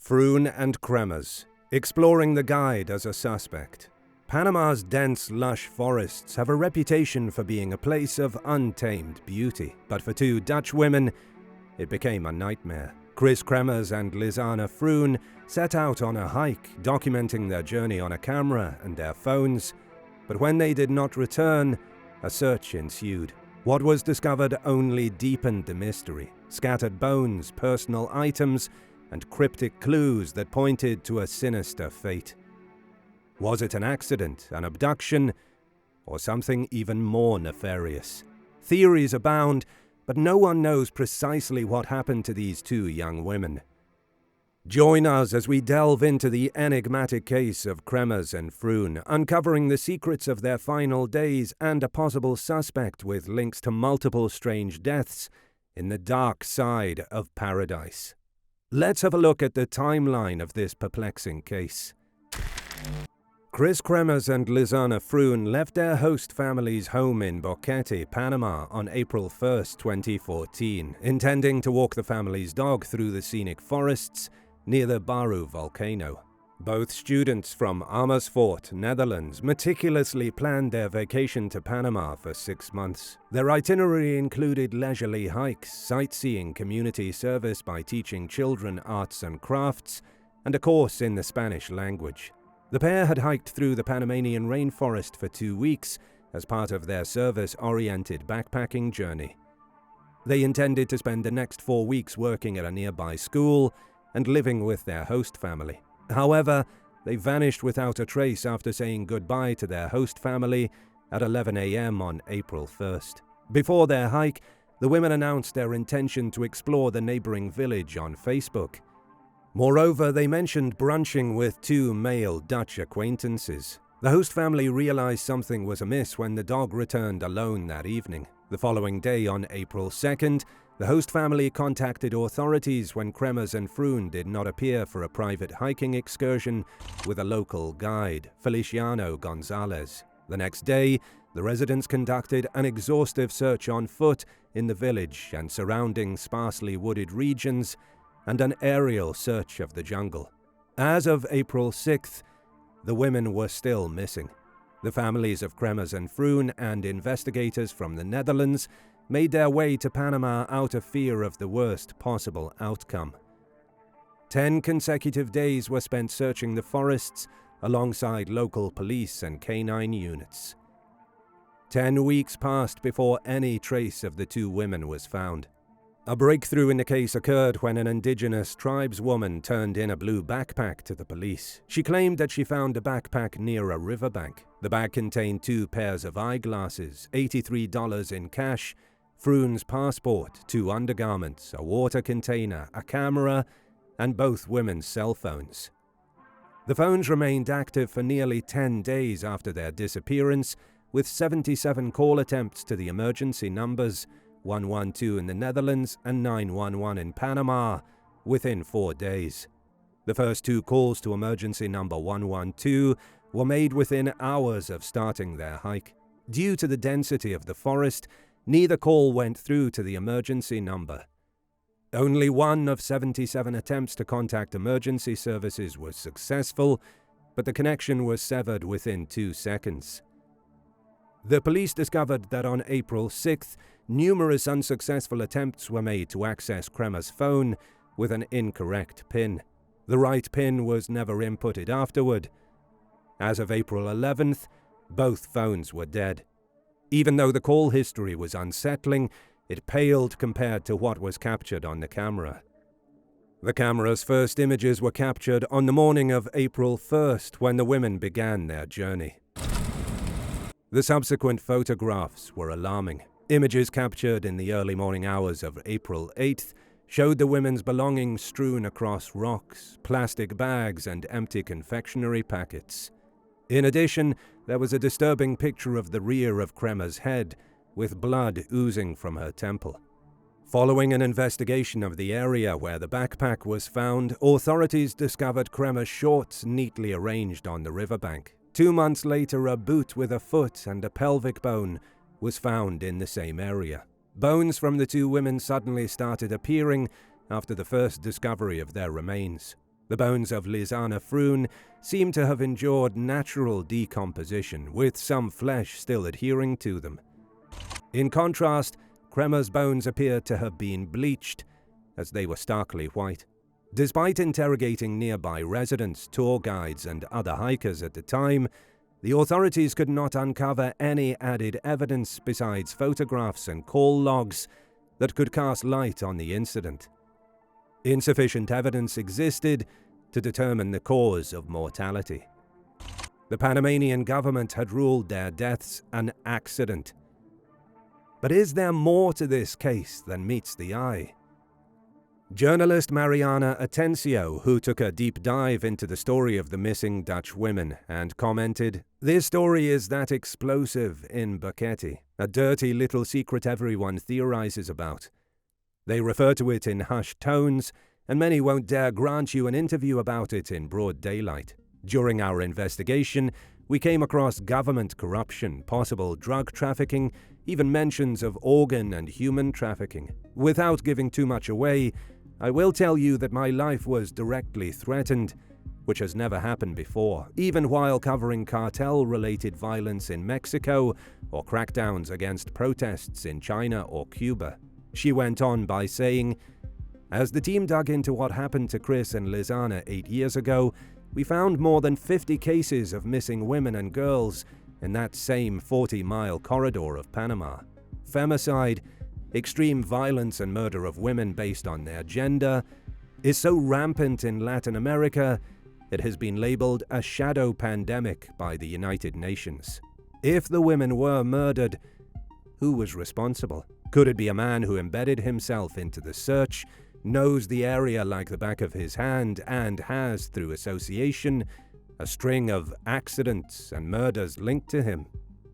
Froon and Kremers, exploring the guide as a suspect. Panama's dense, lush forests have a reputation for being a place of untamed beauty, but for two Dutch women, it became a nightmare. Kris Kremers and Lisanne Froon set out on a hike, documenting their journey on a camera and their phones, but when they did not return, a search ensued. What was discovered only deepened the mystery. Scattered bones, personal items, and cryptic clues that pointed to a sinister fate. Was it an accident, an abduction, or something even more nefarious? Theories abound, but no one knows precisely what happened to these two young women. Join us as we delve into the enigmatic case of Kremers and Froon, uncovering the secrets of their final days and a possible suspect with links to multiple strange deaths in the dark side of paradise. Let's have a look at the timeline of this perplexing case. Kris Kremers and Lisanne Froon left their host family's home in Boquete, Panama on April 1, 2014, intending to walk the family's dog through the scenic forests near the Baru volcano. Both students from Amersfoort, Netherlands, meticulously planned their vacation to Panama for 6 months. Their itinerary included leisurely hikes, sightseeing, community service by teaching children arts and crafts, and a course in the Spanish language. The pair had hiked through the Panamanian rainforest for 2 weeks as part of their service-oriented backpacking journey. They intended to spend the next 4 weeks working at a nearby school and living with their host family. However, they vanished without a trace after saying goodbye to their host family at 11 a.m. on April 1st. Before their hike, the women announced their intention to explore the neighboring village on Facebook. Moreover, they mentioned brunching with 2 male Dutch acquaintances. The host family realized something was amiss when the dog returned alone that evening. The following day, on April 2nd, the host family contacted authorities when Kremers and Froon did not appear for a private hiking excursion with a local guide, Feliciano Gonzalez. The next day, the residents conducted an exhaustive search on foot in the village and surrounding sparsely wooded regions, and an aerial search of the jungle. As of April 6th, the women were still missing. The families of Kremers and Froon and investigators from the Netherlands made their way to Panama out of fear of the worst possible outcome. 10 consecutive days were spent searching the forests alongside local police and canine units. 10 weeks passed before any trace of the 2 women was found. A breakthrough in the case occurred when an indigenous tribeswoman turned in a blue backpack to the police. She claimed that she found the backpack near a riverbank. The bag contained 2 pairs of eyeglasses, $83 in cash, Froon's passport, 2 undergarments, a water container, a camera, and both women's cell phones. The phones remained active for nearly 10 days after their disappearance, with 77 call attempts to the emergency numbers 112 in the Netherlands and 911 in Panama within 4 days. The first 2 calls to emergency number 112 were made within hours of starting their hike. Due to the density of the forest, neither call went through to the emergency number. Only 1 of 77 attempts to contact emergency services was successful, but the connection was severed within 2 seconds. The police discovered that on April 6th, numerous unsuccessful attempts were made to access Kremers' phone with an incorrect PIN. The right PIN was never inputted afterward. As of April 11th, both phones were dead. Even though the call history was unsettling, it paled compared to what was captured on the camera. The camera's first images were captured on the morning of April 1st when the women began their journey. The subsequent photographs were alarming. Images captured in the early morning hours of April 8th showed the women's belongings strewn across rocks, plastic bags, and empty confectionery packets. In addition, there was a disturbing picture of the rear of Kremers' head, with blood oozing from her temple. Following an investigation of the area where the backpack was found, authorities discovered Kremers' shorts neatly arranged on the riverbank. 2 months later, a boot with a foot and a pelvic bone was found in the same area. Bones from the 2 women suddenly started appearing after the first discovery of their remains. The bones of Lisanne Froon seem to have endured natural decomposition, with some flesh still adhering to them. In contrast, Kremers' bones appeared to have been bleached, as they were starkly white. Despite interrogating nearby residents, tour guides, and other hikers at the time, the authorities could not uncover any added evidence besides photographs and call logs that could cast light on the incident. Insufficient evidence existed to determine the cause of mortality. The Panamanian government had ruled their deaths an accident. But is there more to this case than meets the eye? Journalist Mariana Atencio, who took a deep dive into the story of the missing Dutch women, and commented, "This story is that explosive in Buketti, a dirty little secret everyone theorizes about. They refer to it in hushed tones, and many won't dare grant you an interview about it in broad daylight. During our investigation, we came across government corruption, possible drug trafficking, even mentions of organ and human trafficking. Without giving too much away, I will tell you that my life was directly threatened, which has never happened before, even while covering cartel-related violence in Mexico or crackdowns against protests in China or Cuba." She went on by saying, "As the team dug into what happened to Kris and Lisanne 8 years ago, we found more than 50 cases of missing women and girls in that same 40-mile corridor of Panama. Femicide, extreme violence and murder of women based on their gender, is so rampant in Latin America, it has been labeled a shadow pandemic by the United Nations. If the women were murdered, who was responsible? Could it be a man who embedded himself into the search, knows the area like the back of his hand, and has, through association, a string of accidents and murders linked to him?"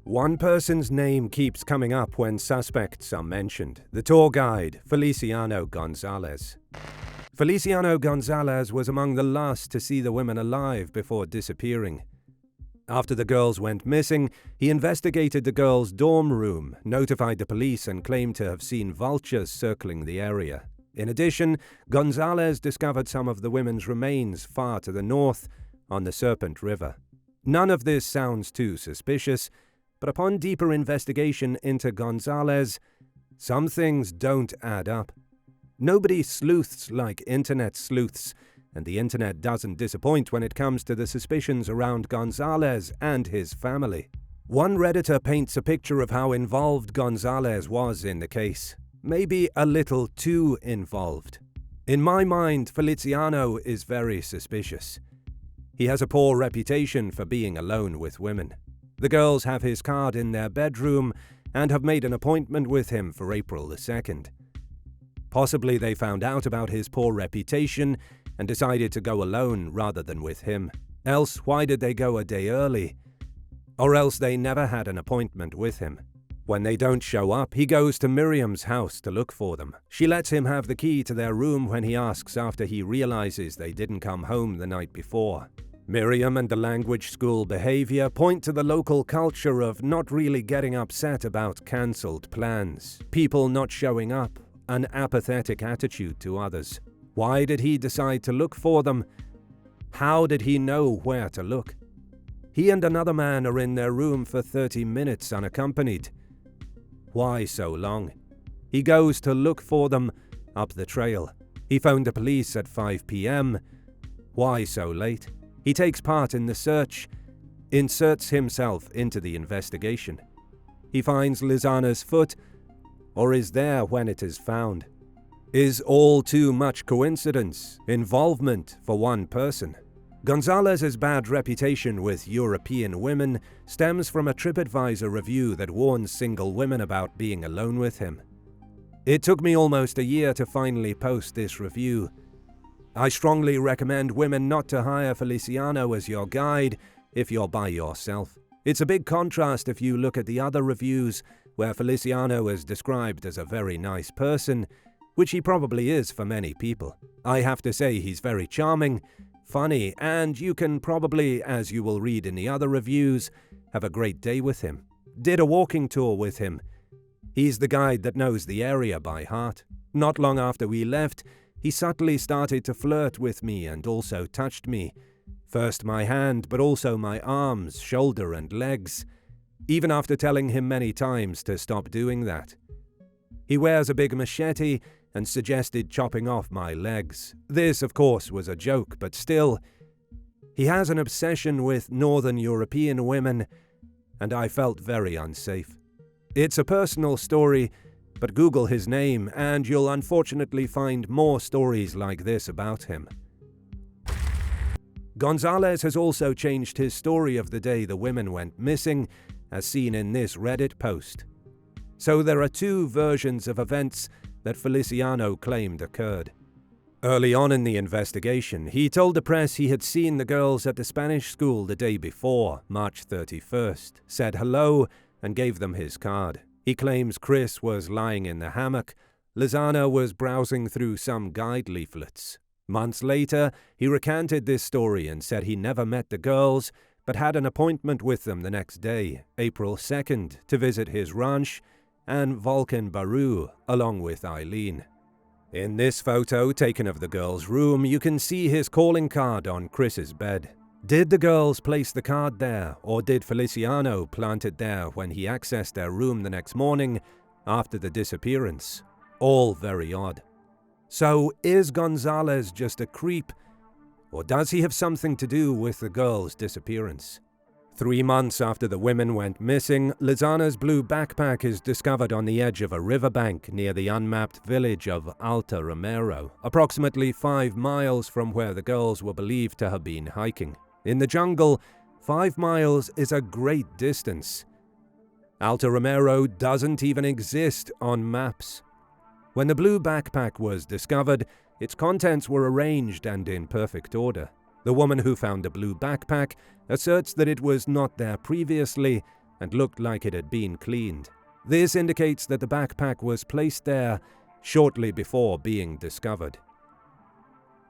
One person's name keeps coming up when suspects are mentioned: the tour guide, Feliciano Gonzalez. Feliciano Gonzalez was among the last to see the women alive before disappearing. After the girls went missing, he investigated the girls' dorm room, notified the police, and claimed to have seen vultures circling the area. In addition, Gonzalez discovered some of the women's remains far to the north on the Serpent River. None of this sounds too suspicious, but upon deeper investigation into Gonzalez, some things don't add up. Nobody sleuths like internet sleuths, and the internet doesn't disappoint when it comes to the suspicions around Gonzalez and his family. One Redditor paints a picture of how involved Gonzalez was in the case. Maybe a little too involved. In my mind, Feliciano is very suspicious. He has a poor reputation for being alone with women. The girls have his card in their bedroom and have made an appointment with him for April the 2nd. Possibly they found out about his poor reputation and decided to go alone rather than with him. Else, why did they go a day early? Or else they never had an appointment with him. When they don't show up, he goes to Miriam's house to look for them. She lets him have the key to their room when he asks after he realizes they didn't come home the night before. Miriam and the language school behavior point to the local culture of not really getting upset about cancelled plans, people not showing up, an apathetic attitude to others. Why did he decide to look for them? How did he know where to look? He and another man are in their room for 30 minutes unaccompanied. Why so long? He goes to look for them up the trail. He phoned the police at 5 p.m. Why so late? He takes part in the search, inserts himself into the investigation. He finds Lisanne's foot, or is there when it is found. Is all too much coincidence, involvement for one person? Gonzalez's bad reputation with European women stems from a TripAdvisor review that warns single women about being alone with him. It took me almost a year to finally post this review. I strongly recommend women not to hire Feliciano as your guide if you're by yourself. It's a big contrast if you look at the other reviews where Feliciano is described as a very nice person, which he probably is for many people. I have to say he's very charming, funny, and you can probably, as you will read in the other reviews, have a great day with him. Did a walking tour with him. He's the guide that knows the area by heart. Not long after we left, He subtly started to flirt with me and also touched me. First my hand, but also my arms, shoulder and legs, even after telling him many times to stop doing that. He wears a big machete and suggested chopping off my legs. This, of course, was a joke, but still. He has an obsession with Northern European women, and I felt very unsafe. It's a personal story, but Google his name and you'll unfortunately find more stories like this about him. Gonzalez has also changed his story of the day the women went missing, as seen in this Reddit post. So there are two versions of events that Feliciano claimed occurred. Early on in the investigation, he told the press he had seen the girls at the Spanish school the day before, March 31st, said hello, and gave them his card. He claims Kris was lying in the hammock, Lisanne was browsing through some guide leaflets. Months later, he recanted this story and said he never met the girls, but had an appointment with them the next day, April 2nd, to visit his ranch and Volcan Baru, along with Eileen. In this photo taken of the girls' room, you can see his calling card on Kris's bed. Did the girls place the card there, or did Feliciano plant it there when he accessed their room the next morning after the disappearance? All very odd. So, is Gonzalez just a creep, or does he have something to do with the girls' disappearance? 3 months after the women went missing, Lisanne's blue backpack is discovered on the edge of a riverbank near the unmapped village of Alta Romero, approximately 5 miles from where the girls were believed to have been hiking. In the jungle, 5 miles is a great distance. Alta Romero doesn't even exist on maps. When the blue backpack was discovered, its contents were arranged and in perfect order. The woman who found the blue backpack asserts that it was not there previously and looked like it had been cleaned. This indicates that the backpack was placed there shortly before being discovered.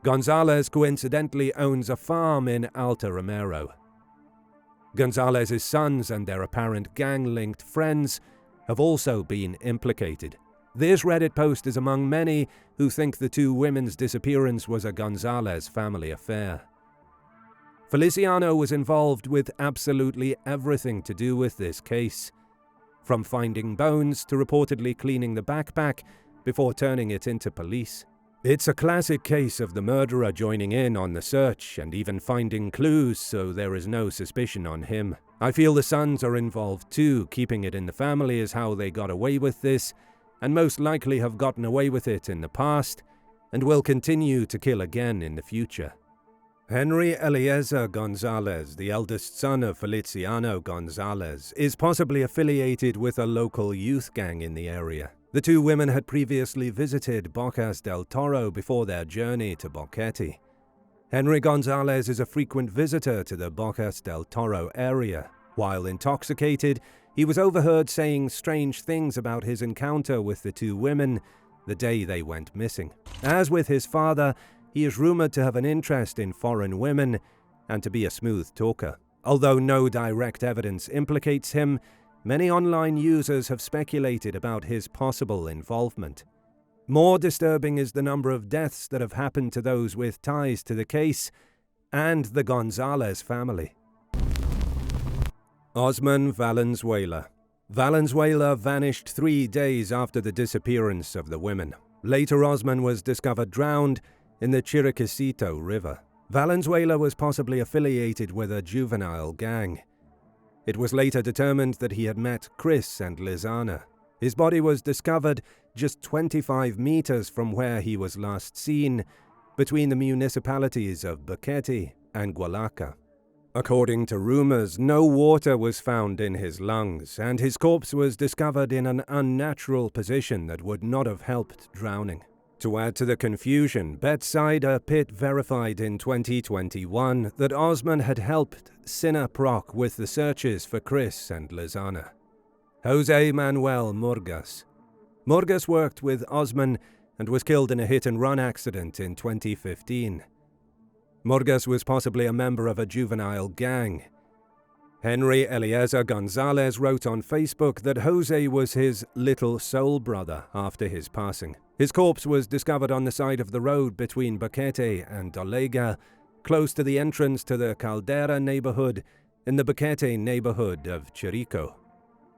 Gonzalez coincidentally owns a farm in Alta Romero. Gonzalez's sons and their apparent gang-linked friends have also been implicated. This Reddit post is among many who think the two women's disappearance was a Gonzalez family affair. Feliciano was involved with absolutely everything to do with this case, from finding bones to reportedly cleaning the backpack before turning it into police. It's a classic case of the murderer joining in on the search and even finding clues so there is no suspicion on him. I feel the sons are involved too. Keeping it in the family is how they got away with this, and most likely have gotten away with it in the past and will continue to kill again in the future. Henry Eliezer Gonzalez, the eldest son of Feliciano Gonzalez, is possibly affiliated with a local youth gang in the area. The two women had previously visited Bocas del Toro before their journey to Boquete. Henry Gonzalez is a frequent visitor to the Bocas del Toro area. While intoxicated, he was overheard saying strange things about his encounter with the two women the day they went missing. As with his father, he is rumored to have an interest in foreign women and to be a smooth talker. Although no direct evidence implicates him, many online users have speculated about his possible involvement. More disturbing is the number of deaths that have happened to those with ties to the case and the Gonzalez family. Osman Valenzuela. Valenzuela vanished 3 days after the disappearance of the women. Later, Osman was discovered drowned in the Chiriquisito River. Valenzuela was possibly affiliated with a juvenile gang. It was later determined that he had met Kris and Lisanne. His body was discovered just 25 meters from where he was last seen, between the municipalities of Boquete and Gualaca. According to rumors, no water was found in his lungs, and his corpse was discovered in an unnatural position that would not have helped drowning. To add to the confusion, Bedside Pit verified in 2021 that Osman had helped Sinaproc with the searches for Kris and Lisanne. Jose Manuel Murgas. Murgas worked with Osman and was killed in a hit-and-run accident in 2015. Murgas was possibly a member of a juvenile gang. Henry Eliezer Gonzalez wrote on Facebook that Jose was his little soul brother after his passing. His corpse was discovered on the side of the road between Boquete and Dolega, close to the entrance to the Caldera neighborhood in the Boquete neighborhood of Chirico.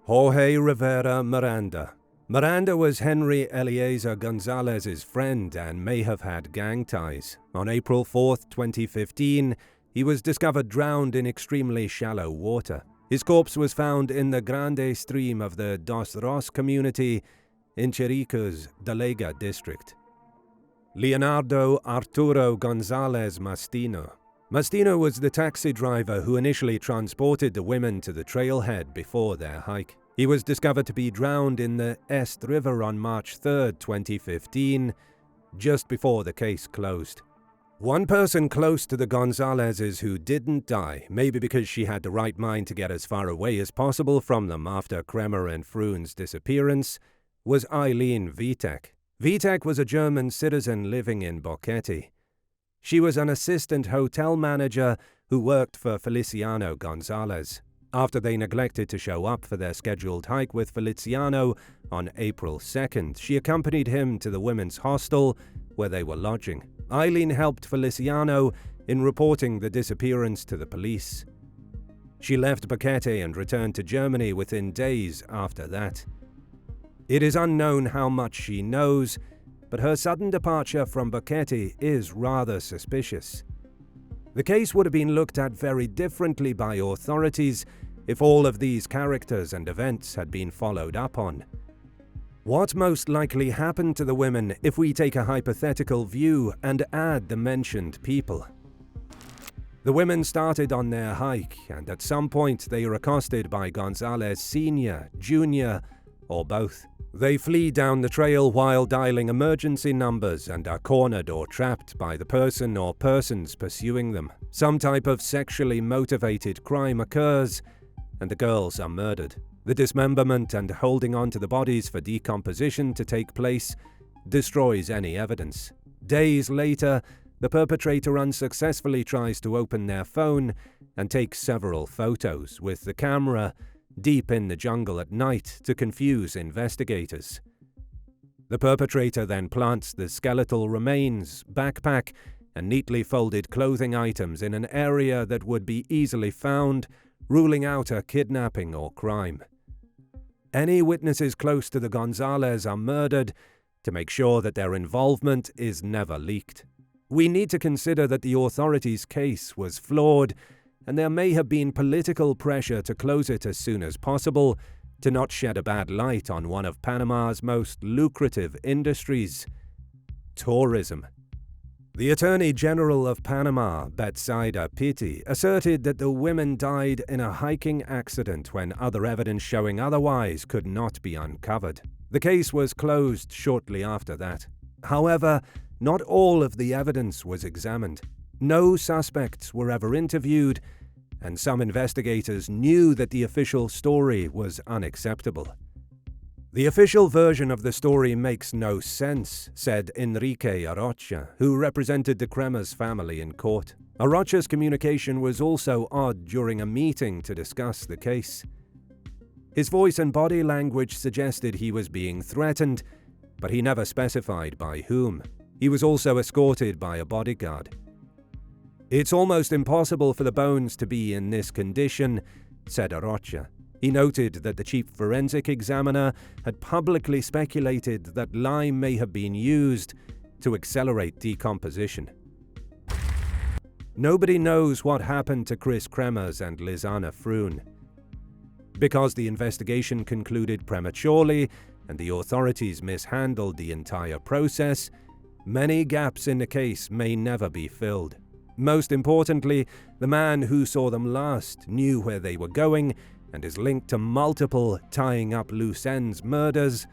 Jorge Rivera Miranda. Miranda was Henry Eliezer Gonzalez's friend and may have had gang ties. On April 4, 2015, he was discovered drowned in extremely shallow water. His corpse was found in the Grande stream of the Dos Ros community in Chirico's Dolega district. Leonardo Arturo Gonzalez Mastino. Mastino was the taxi driver who initially transported the women to the trailhead before their hike. He was discovered to be drowned in the Est River on March 3, 2015, just before the case closed. One person close to the Gonzalezes who didn't die, maybe because she had the right mind to get as far away as possible from them after Kremer and Froon's disappearance, was Eileen Vitek. Vitek was a German citizen living in Boquete. She was an assistant hotel manager who worked for Feliciano Gonzalez. After they neglected to show up for their scheduled hike with Feliciano on April 2nd, she accompanied him to the women's hostel where they were lodging. Eileen helped Feliciano in reporting the disappearance to the police. She left Boquete and returned to Germany within days after that. It is unknown how much she knows, but her sudden departure from Boquete is rather suspicious. The case would have been looked at very differently by authorities if all of these characters and events had been followed up on. What most likely happened to the women if we take a hypothetical view and add the mentioned people? The women started on their hike, and at some point they are accosted by Gonzalez Sr., Jr., or both. They flee down the trail while dialing emergency numbers and are cornered or trapped by the person or persons pursuing them. Some type of sexually motivated crime occurs, and the girls are murdered. The dismemberment and holding on to the bodies for decomposition to take place destroys any evidence. Days later, the perpetrator unsuccessfully tries to open their phone and take several photos with the camera deep in the jungle at night to confuse investigators. The perpetrator then plants the skeletal remains, backpack, and neatly folded clothing items in an area that would be easily found, ruling out a kidnapping or crime. Any witnesses close to the Gonzalez are murdered to make sure that their involvement is never leaked. We need to consider that the authorities' case was flawed, and there may have been political pressure to close it as soon as possible to not shed a bad light on one of Panama's most lucrative industries, tourism. The Attorney General of Panama, Betsaida Pitti, asserted that the women died in a hiking accident when other evidence showing otherwise could not be uncovered. The case was closed shortly after that. However, not all of the evidence was examined. No suspects were ever interviewed, and some investigators knew that the official story was unacceptable. The official version of the story makes no sense, said Enrique Arrocha, who represented the Kremers family in court. Arrocha's communication was also odd during a meeting to discuss the case. His voice and body language suggested he was being threatened, but he never specified by whom. He was also escorted by a bodyguard. It's almost impossible for the bones to be in this condition, said Arrocha. He noted that the chief forensic examiner had publicly speculated that lime may have been used to accelerate decomposition. Nobody knows what happened to Kris Kremers and Lisanne Froon. Because the investigation concluded prematurely and the authorities mishandled the entire process, many gaps in the case may never be filled. Most importantly, the man who saw them last knew where they were going and is linked to multiple tying up loose ends murders,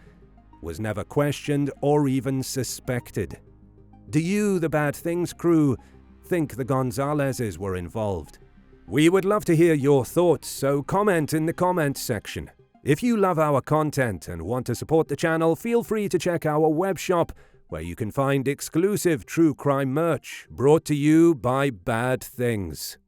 was never questioned or even suspected. Do you, the Bad Things crew, think the Gonzalezes were involved? We would love to hear your thoughts, so comment in the comments section. If you love our content and want to support the channel, feel free to check our web shop, where you can find exclusive true crime merch brought to you by Bad Things.